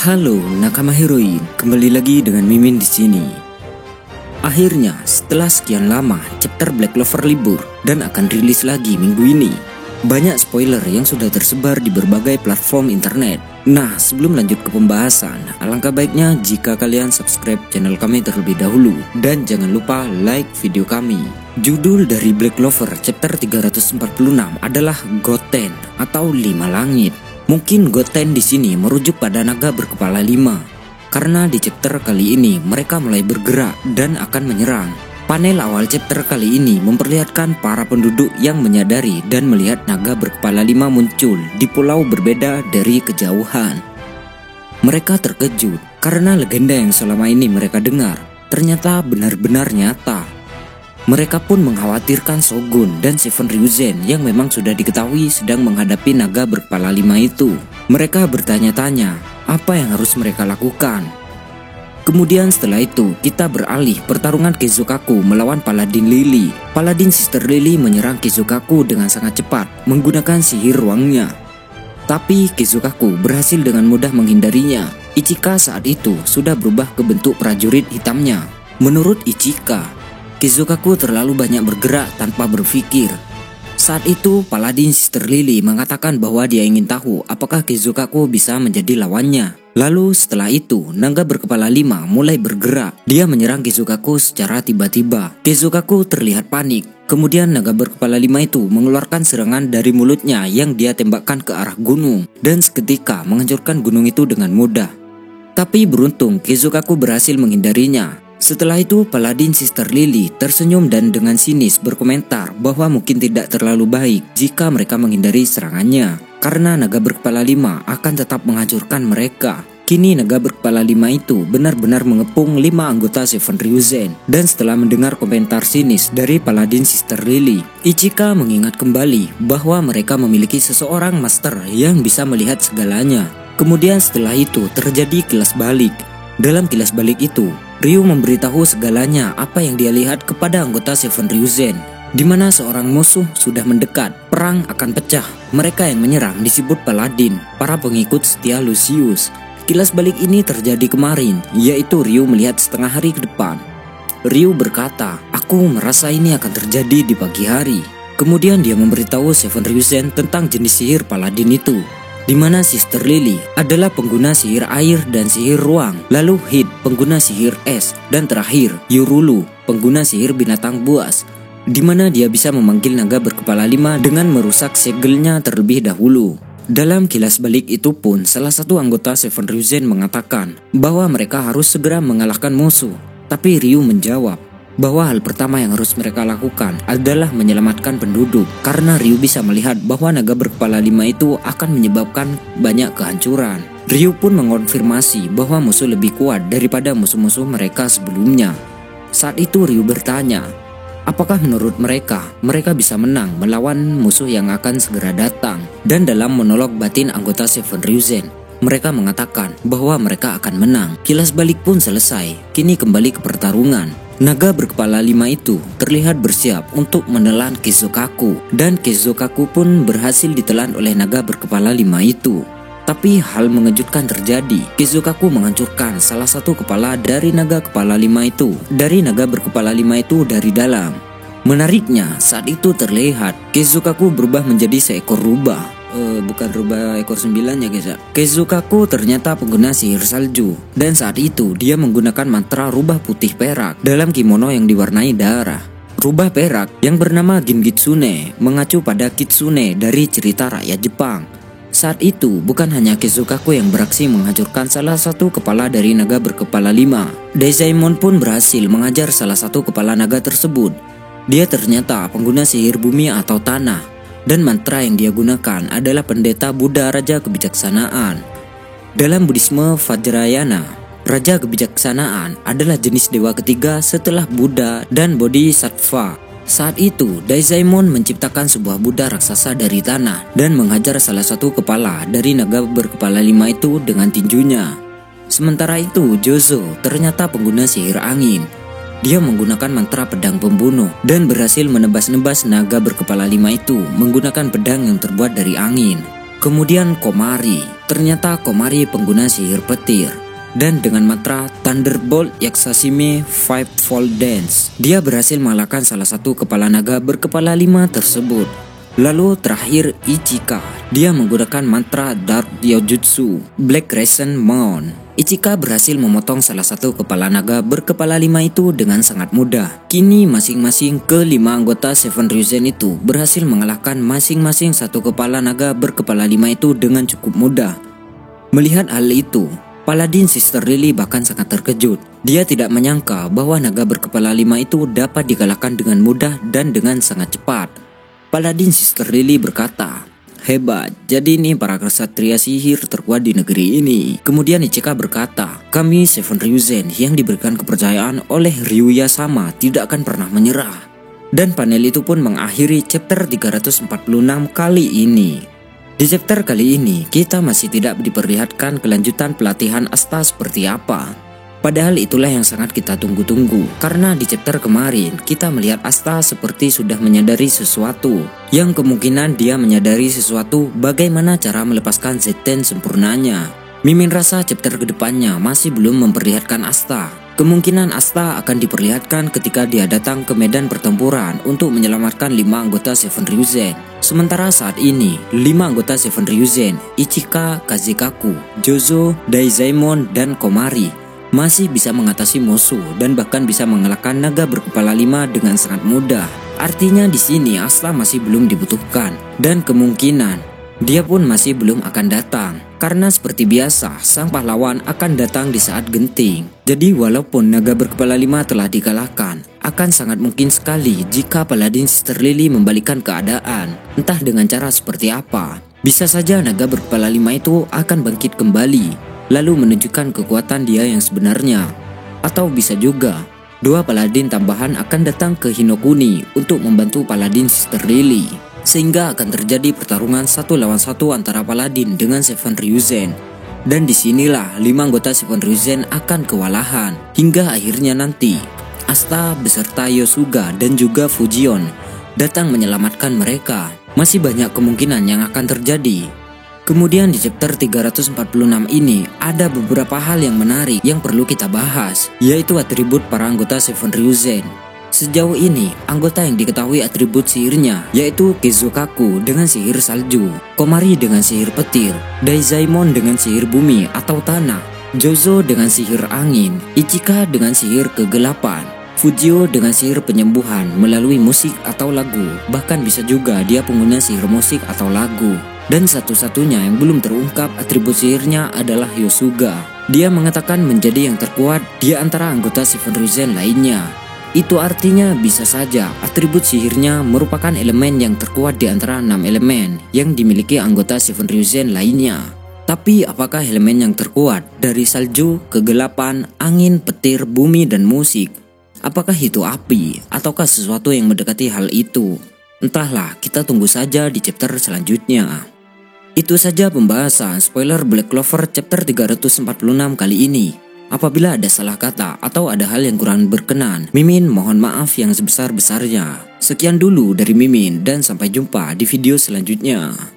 Halo nakama heroin, kembali lagi dengan Mimin di sini. Akhirnya, setelah sekian lama, chapter Black Clover libur dan akan rilis lagi minggu ini. Banyak spoiler yang sudah tersebar di berbagai platform internet. Nah, sebelum lanjut ke pembahasan, alangkah baiknya jika kalian subscribe channel kami terlebih dahulu dan jangan lupa like video kami. Judul dari Black Clover chapter 346 adalah Goten atau 5 Langit. Mungkin Goten di sini merujuk pada naga berkepala 5. Karena di chapter kali ini mereka mulai bergerak dan akan menyerang. Panel awal chapter kali ini memperlihatkan para penduduk yang menyadari dan melihat naga berkepala 5 muncul di pulau berbeda dari kejauhan. Mereka terkejut karena legenda yang selama ini mereka dengar ternyata benar-benar nyata. Mereka pun mengkhawatirkan Shogun dan Seven Ryuzen yang memang sudah diketahui sedang menghadapi naga berkepala 5 itu. Mereka bertanya-tanya apa yang harus mereka lakukan. Kemudian setelah itu kita beralih pertarungan Kizukaku melawan Paladin Lily. Paladin Sister Lily menyerang Kizukaku dengan sangat cepat menggunakan sihir ruangnya. Tapi Kizukaku berhasil dengan mudah menghindarinya. Ichika saat itu sudah berubah ke bentuk prajurit hitamnya. Menurut Ichika, Kizukaku terlalu banyak bergerak tanpa berpikir. Saat itu Paladin Sister Lily mengatakan bahwa dia ingin tahu apakah Kizukaku bisa menjadi lawannya. Lalu setelah itu naga berkepala 5 mulai bergerak. Dia menyerang Kizukaku secara tiba-tiba. Kizukaku terlihat panik. Kemudian naga berkepala 5 itu mengeluarkan serangan dari mulutnya yang dia tembakkan ke arah gunung. Dan seketika menghancurkan gunung itu dengan mudah. Tapi beruntung Kizukaku berhasil menghindarinya. Setelah itu Paladin Sister Lily tersenyum dan dengan sinis berkomentar bahwa mungkin tidak terlalu baik jika mereka menghindari serangannya. Karena naga berkepala 5 akan tetap menghancurkan mereka. Kini naga berkepala 5 itu benar-benar mengepung 5 anggota Seven Ryuzen. Dan setelah mendengar komentar sinis dari Paladin Sister Lily, Ichika mengingat kembali bahwa mereka memiliki seseorang master yang bisa melihat segalanya. Kemudian setelah itu terjadi kilas balik. Dalam kilas balik itu, Ryu memberitahu segalanya apa yang dia lihat kepada anggota Seven Ryuzen, di mana seorang musuh sudah mendekat, perang akan pecah. Mereka yang menyerang disebut Paladin, para pengikut setia Lucius. Kilas balik ini terjadi kemarin, yaitu Ryu melihat setengah hari ke depan. Ryu berkata, "Aku merasa ini akan terjadi di pagi hari." Kemudian dia memberitahu Seven Ryuzen tentang jenis sihir Paladin itu, di mana Sister Lily adalah pengguna sihir air dan sihir ruang, lalu Hit pengguna sihir es, dan terakhir Yurulu pengguna sihir binatang buas, di mana dia bisa memanggil naga berkepala 5 dengan merusak segelnya terlebih dahulu. Dalam kilas balik itu pun salah satu anggota Seven Ryuzen mengatakan bahwa mereka harus segera mengalahkan musuh, tapi Ryu menjawab bahwa hal pertama yang harus mereka lakukan adalah menyelamatkan penduduk, karena Ryu bisa melihat bahwa naga berkepala 5 itu akan menyebabkan banyak kehancuran. Ryu pun mengonfirmasi bahwa musuh lebih kuat daripada musuh-musuh mereka sebelumnya. Saat itu Ryu bertanya, apakah menurut mereka bisa menang melawan musuh yang akan segera datang? Dan dalam monolog batin anggota Seven Ryuzen, mereka mengatakan bahwa mereka akan menang. Kilas balik pun selesai, kini kembali ke pertarungan. Naga berkepala 5 itu terlihat bersiap untuk menelan Kizukaku, dan Kizukaku pun berhasil ditelan oleh naga berkepala 5 itu. Tapi hal mengejutkan terjadi. Kizukaku menghancurkan salah satu kepala dari naga kepala 5 itu, dari naga berkepala 5 itu dari dalam. Menariknya, saat itu terlihat Kizukaku berubah menjadi seekor rubah. Bukan rubah ekor 9 ya guys ya. Kizukaku ternyata pengguna sihir salju, dan saat itu dia menggunakan mantra rubah putih perak dalam kimono yang diwarnai darah. Rubah perak yang bernama Gingitsune mengacu pada kitsune dari cerita rakyat Jepang. Saat itu bukan hanya Kizukaku yang beraksi menghancurkan salah satu kepala dari naga berkepala 5. Daisaimon pun berhasil mengajar salah satu kepala naga tersebut. Dia ternyata pengguna sihir bumi atau tanah, dan mantra yang dia gunakan adalah pendeta Buddha Raja Kebijaksanaan. Dalam Buddhisme Vajrayana, Raja Kebijaksanaan adalah jenis dewa ketiga setelah Buddha dan Bodhisattva. Saat itu, Daisaimon menciptakan sebuah Buddha raksasa dari tanah dan menghajar salah satu kepala dari naga berkepala 5 itu dengan tinjunya. Sementara itu, Jozo ternyata pengguna sihir angin. Dia menggunakan mantra pedang pembunuh dan berhasil menebas-nebas naga berkepala 5 itu menggunakan pedang yang terbuat dari angin. Kemudian Komari. Ternyata Komari pengguna sihir petir. Dan dengan mantra Thunderbolt Yaksashime Fivefold Dance, dia berhasil mengalahkan salah satu kepala naga berkepala 5 tersebut. Lalu terakhir Ichika. Dia menggunakan mantra Dark Yojutsu Black Crescent Moon. Ichika berhasil memotong salah satu kepala naga berkepala 5 itu dengan sangat mudah. Kini masing-masing kelima anggota Seven Ryuzen itu berhasil mengalahkan masing-masing satu kepala naga berkepala 5 itu dengan cukup mudah. Melihat hal itu, Paladin Sister Lily bahkan sangat terkejut. Dia tidak menyangka bahwa naga berkepala 5 itu dapat dikalahkan dengan mudah dan dengan sangat cepat. Paladin Sister Lily berkata, "Hebat, jadi ini para ksatria sihir terkuat di negeri ini." Kemudian Ichika berkata, "Kami Seven Ryuzen yang diberikan kepercayaan oleh Ryuya sama tidak akan pernah menyerah." Dan panel itu pun mengakhiri chapter 346 kali ini. Di chapter kali ini, kita masih tidak diperlihatkan kelanjutan pelatihan Asta seperti apa. Padahal itulah yang sangat kita tunggu-tunggu. Karena di chapter kemarin, kita melihat Asta seperti sudah menyadari sesuatu. Yang kemungkinan dia menyadari sesuatu bagaimana cara melepaskan Zetten sempurnanya. Mimin rasa chapter kedepannya masih belum memperlihatkan Asta. Kemungkinan Asta akan diperlihatkan ketika dia datang ke medan pertempuran untuk menyelamatkan 5 anggota Seven Ryuzen. Sementara saat ini, 5 anggota Seven Ryuzen, Ichika, Kazekaku, Jozo, Daizaemon, dan Komari masih bisa mengatasi musuh dan bahkan bisa mengalahkan naga berkepala 5 dengan sangat mudah. Artinya di sini Asta masih belum dibutuhkan dan kemungkinan dia pun masih belum akan datang. Karena seperti biasa, sang pahlawan akan datang di saat genting. Jadi walaupun naga berkepala 5 telah dikalahkan, akan sangat mungkin sekali jika Paladin Sister Lily membalikkan keadaan. Entah dengan cara seperti apa. Bisa saja naga berkepala 5 itu akan bangkit kembali, lalu menunjukkan kekuatan dia yang sebenarnya. Atau bisa juga 2 paladin tambahan akan datang ke Hinokuni untuk membantu Paladin Sister Lily, sehingga akan terjadi pertarungan 1 lawan 1 antara paladin dengan Seven Ryuzen. Dan disinilah 5 anggota Seven Ryuzen akan kewalahan, hingga akhirnya nanti Asta beserta Yosuga dan juga Fujion datang menyelamatkan mereka. Masih banyak kemungkinan yang akan terjadi. Kemudian di chapter 346 ini ada beberapa hal yang menarik yang perlu kita bahas, yaitu atribut para anggota Seven Ryuzen. Sejauh ini, anggota yang diketahui atribut sihirnya yaitu Kizukaku dengan sihir salju, Komari dengan sihir petir, Daizaemon dengan sihir bumi atau tanah, Jozo dengan sihir angin, Ichika dengan sihir kegelapan, Fujio dengan sihir penyembuhan melalui musik atau lagu, bahkan bisa juga dia pengguna sihir musik atau lagu. Dan satu-satunya yang belum terungkap atribut sihirnya adalah Yosuga. Dia mengatakan menjadi yang terkuat di antara anggota Seven Ryuzen lainnya. Itu artinya bisa saja atribut sihirnya merupakan elemen yang terkuat di antara 6 elemen yang dimiliki anggota Seven Ryuzen lainnya. Tapi apakah elemen yang terkuat dari salju, kegelapan, angin, petir, bumi, dan musik? Apakah itu api ataukah sesuatu yang mendekati hal itu? Entahlah, kita tunggu saja di chapter selanjutnya. Itu saja pembahasan spoiler Black Clover chapter 346 kali ini. Apabila ada salah kata atau ada hal yang kurang berkenan, Mimin mohon maaf yang sebesar-besarnya. Sekian dulu dari Mimin dan sampai jumpa di video selanjutnya.